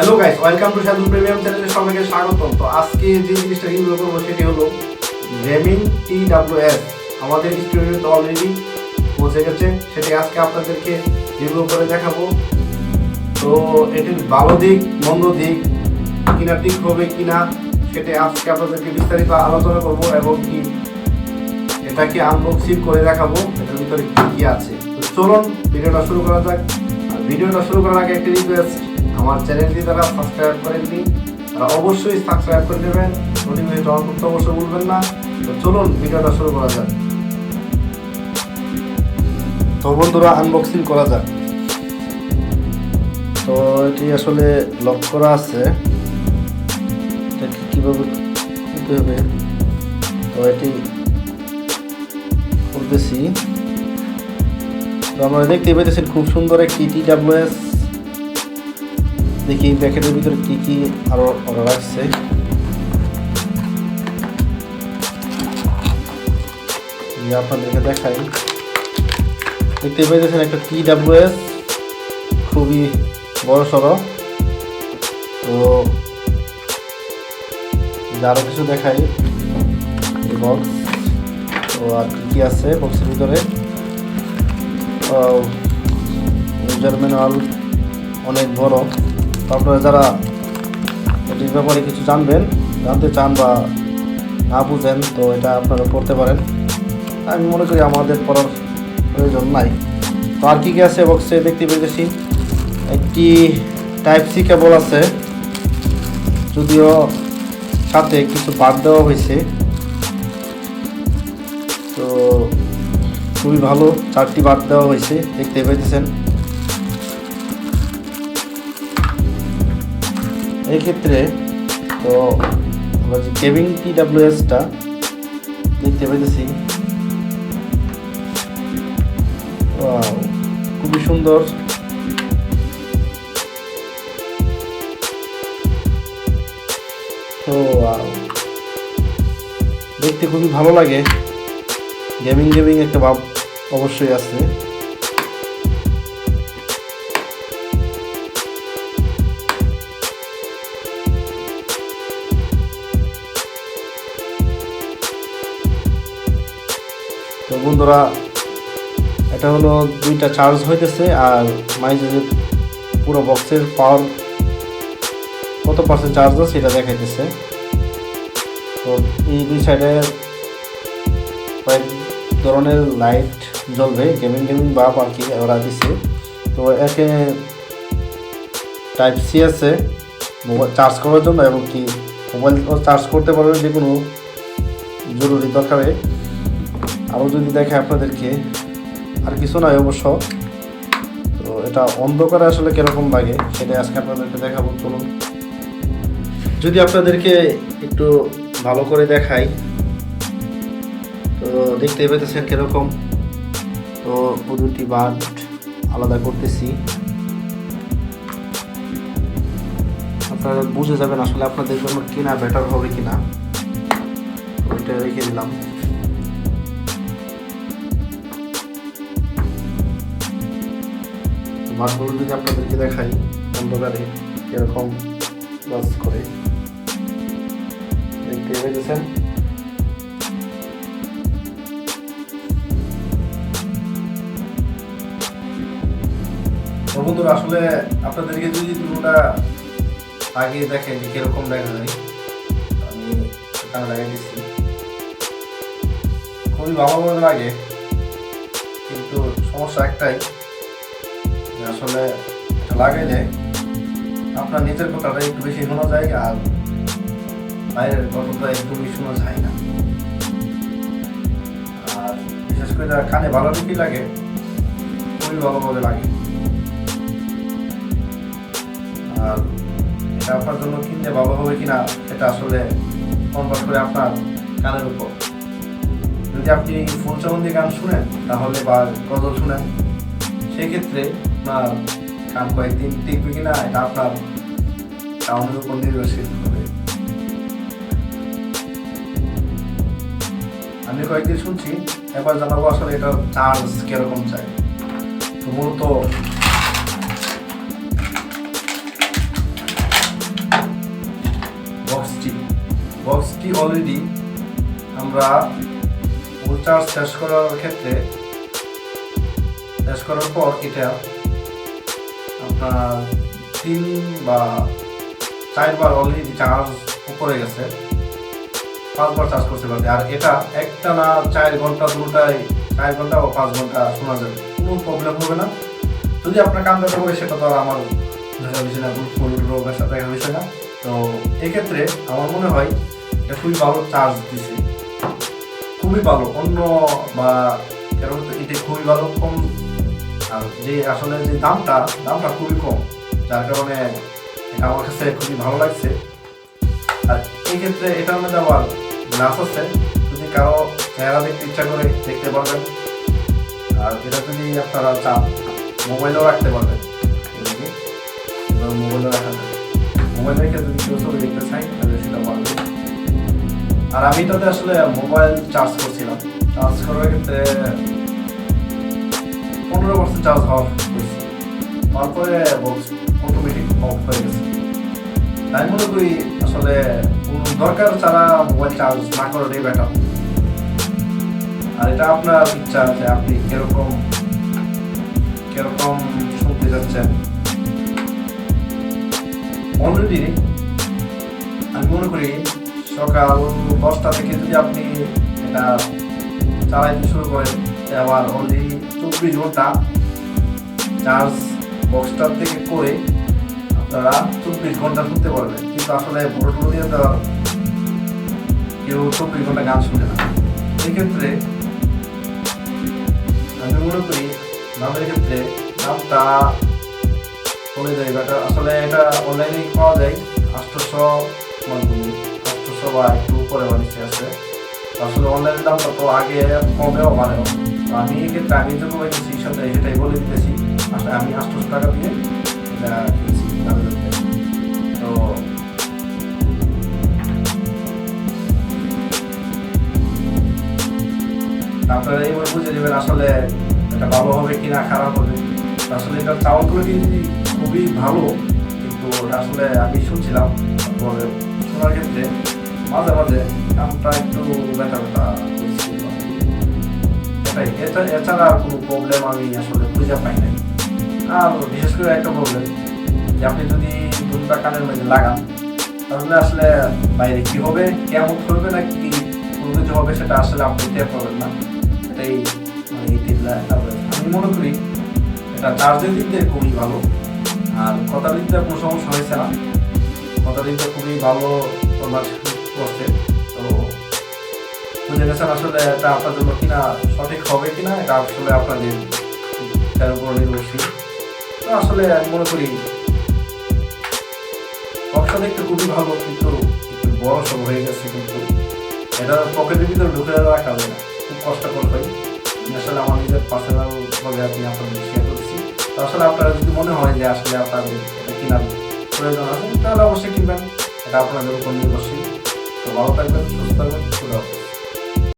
Hello guys, welcome to Saizul premium চ্যানেলে সবাইকে স্বাগতম। তো আজকে যে জিনিসটা রিভিউ করব সেটি হলো গেমিং TWS। আমাদের স্টুডিওতে অলরেডি পৌঁছে গেছে, সেটি আজকে আপনাদেরকে রিভিউ করে দেখাবো। তো এটির ভালো দিক মন্দ দিক কিনা ঠিক হবে কিনা সেটা আজকে আপনাদেরকে বিস্তারিত আলোচনা করব এবং কি এটাকে আনবক্সিং করে দেখাবো এটার ভিতরে কি কি আছে। তো চলুন ভিডিওটা শুরু করা যাক। আর ভিডিওটা শুরু করার আগে একটা রিকোয়েস্ট, আমার চ্যানেলটি যারা সাবস্ক্রাইব করেননি তারা অবশ্যই সাবস্ক্রাইব করে দেবেন, নোটিফিকেশন অন করতে অবশ্যই ভুলবেন না। তো চলুন ভিডিওটা শুরু করা যাক। তো বন্ধুরা, আনবক্সিং করা যাক। তো এটি আসলে লক করা আছে, এটাকে কীভাবে খুলতে হবে তো এটি খুলতেছি। তো আমরা দেখতে পেয়েছেন খুব সুন্দর একটি TWS। দেখি প্যাকেটের ভিতরে কি কি আরো অর্ডার আসছে। আপনাদেরকে দেখাই, দেখতে পেয়েছেন একটা TWS, খুবই বড় সড়ো। তো আরো কিছু দেখাই বক্স। তো আর কি কি আছে বক্সের ভিতরে, ইউজার ম্যানুয়াল অনেক বড়। তো আপনারা যারা এটির ব্যাপারে কিছু জানতে চান বা না বুঝেন তো এটা আপনারা পড়তে পারেন। আমি মনে করি আমাদের পড়ার প্রয়োজন নাই। তো আর কি কি আছে বক্সে দেখতে পেয়েছি, একটি Type-C কেবল আছে, যদিও সাথে কিছু বাদ দেওয়া হয়েছে। তো খুবই ভালো, 4টি বাদ দেওয়া হয়েছে দেখতে পেয়েছেন। এই ক্ষেত্রে তো আমরা যে গেমিং TWS-টা দেখতে পেয়েছি, খুবই সুন্দর। তো দেখতে খুবই ভালো লাগে, গেমিং একটা ভাব অবশ্যই আছে। তো বন্ধুরা, এটা হলো 2টা চার্জ হইতেছে আর মাইজের পুরো বক্সের পাওয়ার কত পার্সেন্ট চার্জ আছে সেটা দেখাইতেছে। তো এই দুই সাইডে কয়েক ধরনের লাইট জ্বলবে, গেমিং বাল্ব আর কি ওরা দিচ্ছে। তো একে Type-C আছে মোবাইল চার্জ করার জন্য, এবং কি মোবাইল চার্জ করতে পারবে যে কোনো জরুরি দরকারে। আরও যদি দেখে আপনাদেরকে, আর কিছু নয় অবশ্য। তো এটা অন্ধকারে আসলে কীরকম লাগে সেটা আজকে আপনাদেরকে দেখাবো। চলুন যদি আপনাদেরকে একটু ভালো করে দেখাই। তো দেখতে পেতেছেন কীরকম। তো ও দুটি বাদ আলাদা করতেছি, আপনারা বুঝে যাবেন আসলে আপনাদের জন্য কিনা বেটার হবে কিনা। ওইটা রেখে দিলাম। বাদগুলো যদি আপনাদেরকে দেখাই অন্ধকারে কিরকম কাজ করে দেখতে পেয়েছেন। বন্ধুরা, আসলে আপনাদেরকে যদি দুটোটা আগে দেখেন যে কিরকম দেখা যায়, আমি এখানে লাগিয়ে দিচ্ছি। খুবই ভালো লাগে, কিন্তু সমস্যা একটাই, আসলে এটা লাগাইলে আপনার নিজের কথাটা একটু বেশি শোনা যায় আর বাইরের কথাটা একদমই শোনা যায় না। আর বিশেষ করে কানে ভালো দিকই লাগে, খুবই ভালোভাবে লাগে। আর এটা আপনার জন্য কিনতে ভালো হবে কিনা এটা আসলে কনভার্ট করে আপনার কানের উপর। যদি আপনি ফুল চমন্দি গান শুনেন তাহলে বা গজল শুনেন, সেক্ষেত্রে আপনার কান কয়েকদিন টিকবে কিনা এটা আপনার সাউন্ডের উপর নির্ভরশীল হবে। আমি কয়েকদিন শুনছি, এবার জানাবো আসলে এটা চার্জ কিরকম চাই। তো মূলত বক্সটি অলরেডি আমরা ফুল চার্জ শেষ করার পর এটা আপনার 3 বা 4 বার অলরেডি চার্জ উপরে গেছে, 5 বার চার্জ করতে পারবে। আর এটা একটা না 4 ঘন্টা, দুটাই 4 ঘন্টা বা 5 ঘন্টা শোনা যাবে, কোনো প্রবলেম হবে না। যদি আপনার কান ব্যথা করে সেটা তো আর আমার দেখা বিষয় না, ফুল রোগের সাথে দেখা বিষয় না। তো এক্ষেত্রে আমার মনে হয় এটা খুবই ভালো চার্জ দিছে, খুবই ভালো। অন্য বা কারণ এটা খুবই ভালো, কম। আর যে আসলে যে দামটা খুবই কম, যার কারণে এটা আমার কাছে খুবই ভালো লাগছে। আর এই ক্ষেত্রে এটার মধ্যে আবার গ্লাস আছে, যদি কারো চেহারা দেখতে ইচ্ছা করে দেখতে পারবেন। আর এটা যদি আপনারা চান মোবাইলেও রাখতে পারবেন, মোবাইলও রাখা যাবে। মোবাইল রেখে যদি কেউ ছবি দেখতে চাই তাহলে সেটা পারবেন। আর আমি এটাতে আসলে মোবাইল চার্জ করছিলাম, চার্জ করার ক্ষেত্রে 15% চার্জ হয়েছে, তারপরে অটোমেটিক অফ হয়ে গেছে। তাই মনে করি আসলে দরকার ছাড়া মোবাইল চার্জ না করাটাই বেটার। আর এটা আপনার ইচ্ছা যে আপনি কিরকম শুনতে যাচ্ছেন। অলরেডি আমি মনে করি সকাল 10টা থেকে যদি আপনি এটা চালাইতে শুরু করেন, আবার অলরেডি 24 ঘন্টা চার্জ বক্সটার থেকে করে আপনারা 24 ঘন্টা শুনতে পারবেন। কিন্তু আসলে ব্লুটুথ দিয়ে দেওয়ার কেউ 24 ঘন্টা গান শুনে না। এক্ষেত্রে আমি মনে করি দামের ক্ষেত্রে দামটা কমে যায়। এটা আসলে এটা অনলাইনে পাওয়া যায় 800 বা একটু উপরে নিচে আছে। আসলে অনলাইনের দামটা তো আগে কমেও বাড়েও। আমি এক্ষেত্রে আমি যত পাইতেছি সাথে সেটাই বলে দিতেছি, আসলে আমি 800 টাকা দিয়ে এটা কিনছি। তো আপনারা এইভাবে বুঝে নেবেন আসলে এটা ভালো হবে কিনা খারাপ হবে। আসলে এটা চাউল কোয়ালিটি খুবই ভালো, কিন্তু আসলে আমি শুনছিলাম শোনার ক্ষেত্রে মাঝে মাঝে কানটা একটু ব্যথা হয়েছিল। এছাড়া আর কোনো প্রবলেম আমি আসলে খুঁজে পাই নাই। আর বিশেষ করে একটা প্রবলেম যে আপনি যদি দুটা কানের মধ্যে লাগান তাহলে আসলে বাইরে কি হবে, কেমন করবে না কি কোনো কিছু হবে সেটা আসলে আপনি টের পাবেন না। এটাই আমি মনে করি এটা চার্জের দিক দিয়ে খুবই ভালো। আর কথার দিক দিয়ে কোনো সমস্যা হয়েছে না, কথার দিক দিয়ে খুবই ভালো করছে। তো বুঝে গেছেন আসলে এটা আপনার জন্য কিনা সঠিক হবে কিনা, এটা আসলে আপনাদের তার উপর নির্ভরশীল। তো আসলে আমি মনে করি বক্সটা দেখতে খুবই ভালো, কিন্তু একটু বড় সব হয়ে গেছে। কিন্তু এটা পকেটের ভিতরে ঢুকে রাখা যায় না, খুব কষ্টকর হয়। আসলে আমার নিজের পার্সোনাল ভাবে আপনি আপনাদের শেয়ার করছি। তো আসলে আপনারা যদি মনে হয় যে আসলে আপনাদের এটা কেনার প্রয়োজন আছে তাহলে অবশ্যই কিনবেন, এটা আপনাদের উপর নির্ভরশীল। তো ভালো থাকবেন, সুস্থ থাকবেন, খুদা হাফেজ।